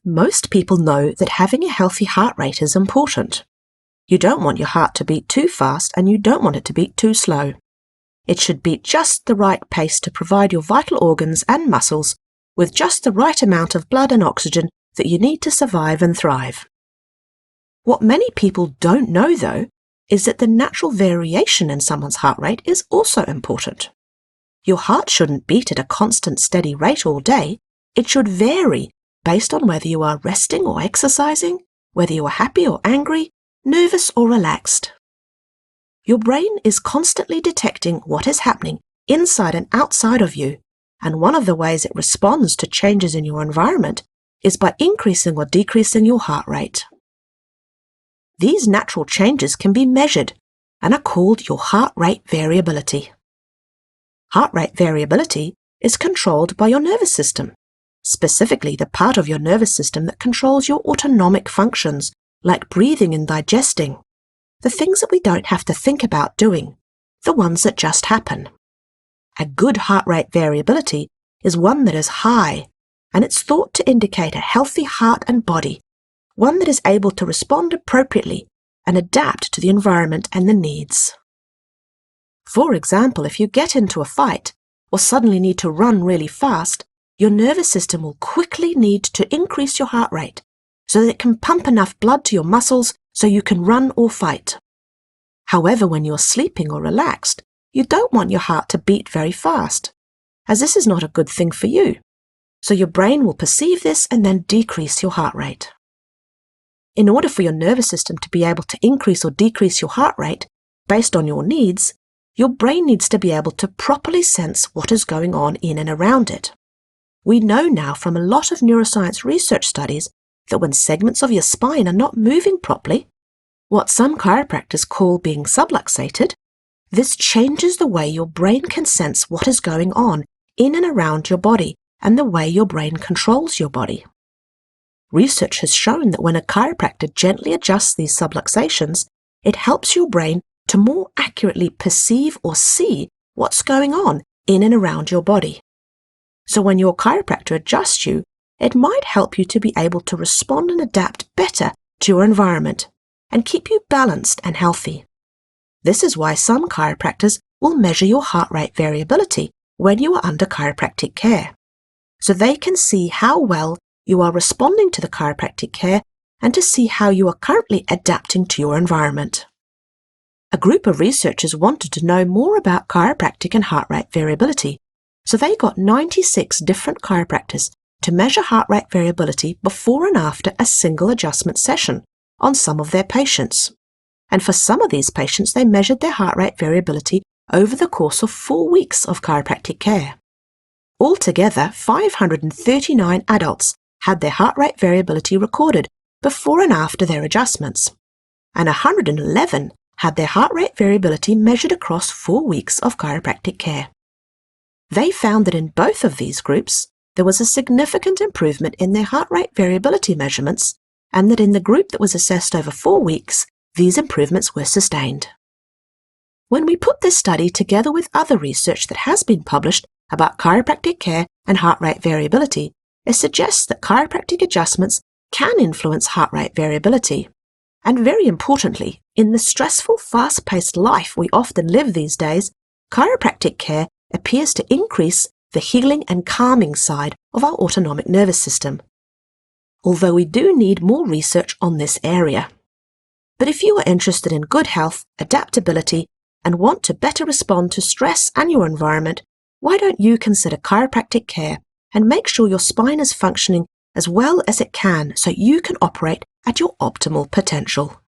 Most people know that having a healthy heart rate is important. You don't want your heart to beat too fast and you don't want it to beat too slow. It should beat just the right pace to provide your vital organs and muscles with just the right amount of blood and oxygen that you need to survive and thrive. What many people don't know, though, is that the natural variation in someone's heart rate is also important. Your heart shouldn't beat at a constant steady rate all day. It should vary based on whether you are resting or exercising, whether you are happy or angry, nervous or relaxed. Your brain is constantly detecting what is happening inside and outside of you, and one of the ways it responds to changes in your environment is by increasing or decreasing your heart rate. These natural changes can be measured and are called your heart rate variability. Heart rate variability is controlled by your nervous system, specifically the part of your nervous system that controls your autonomic functions, like breathing and digesting, the things that we don't have to think about doing, the ones that just happen. A good heart rate variability is one that is high, and it's thought to indicate a healthy heart and body, one that is able to respond appropriately and adapt to the environment and the needs. For example, if you get into a fight or suddenly need to run really fast, your nervous system will quickly need to increase your heart rate so that it can pump enough blood to your muscles so you can run or fight. However, when you're sleeping or relaxed, you don't want your heart to beat very fast, as this is not a good thing for you. So your brain will perceive this and then decrease your heart rate. In order for your nervous system to be able to increase or decrease your heart rate based on your needs, your brain needs to be able to properly sense what is going on in and around it. We know now from a lot of neuroscience research studies that when segments of your spine are not moving properly, what some chiropractors call being subluxated, this changes the way your brain can sense what is going on in and around your body and the way your brain controls your body. Research has shown that when a chiropractor gently adjusts these subluxations, it helps your brain to more accurately perceive or see what's going on in and around your body. So when your chiropractor adjusts you, it might help you to be able to respond and adapt better to your environment and keep you balanced and healthy. This is why some chiropractors will measure your heart rate variability when you are under chiropractic care, so they can see how well you are responding to the chiropractic care and to see how you are currently adapting to your environment. A group of researchers wanted to know more about chiropractic and heart rate variability, so they got 96 different chiropractors to measure heart rate variability before and after a single adjustment session on some of their patients. And for some of these patients, they measured their heart rate variability over the course of 4 weeks of chiropractic care. Altogether, 539 adults had their heart rate variability recorded before and after their adjustments, and 111 had their heart rate variability measured across 4 weeks of chiropractic care. They found that in both of these groups, there was a significant improvement in their heart rate variability measurements, and that in the group that was assessed over 4 weeks, these improvements were sustained. When we put this study together with other research that has been published about chiropractic care and heart rate variability, it suggests that chiropractic adjustments can influence heart rate variability. And very importantly, in the stressful, fast-paced life we often live these days, chiropractic care appears to increase the healing and calming side of our autonomic nervous system, although we do need more research on this area. But if you are interested in good health, adaptability, and want to better respond to stress and your environment, why don't you consider chiropractic care and make sure your spine is functioning as well as it can so you can operate at your optimal potential?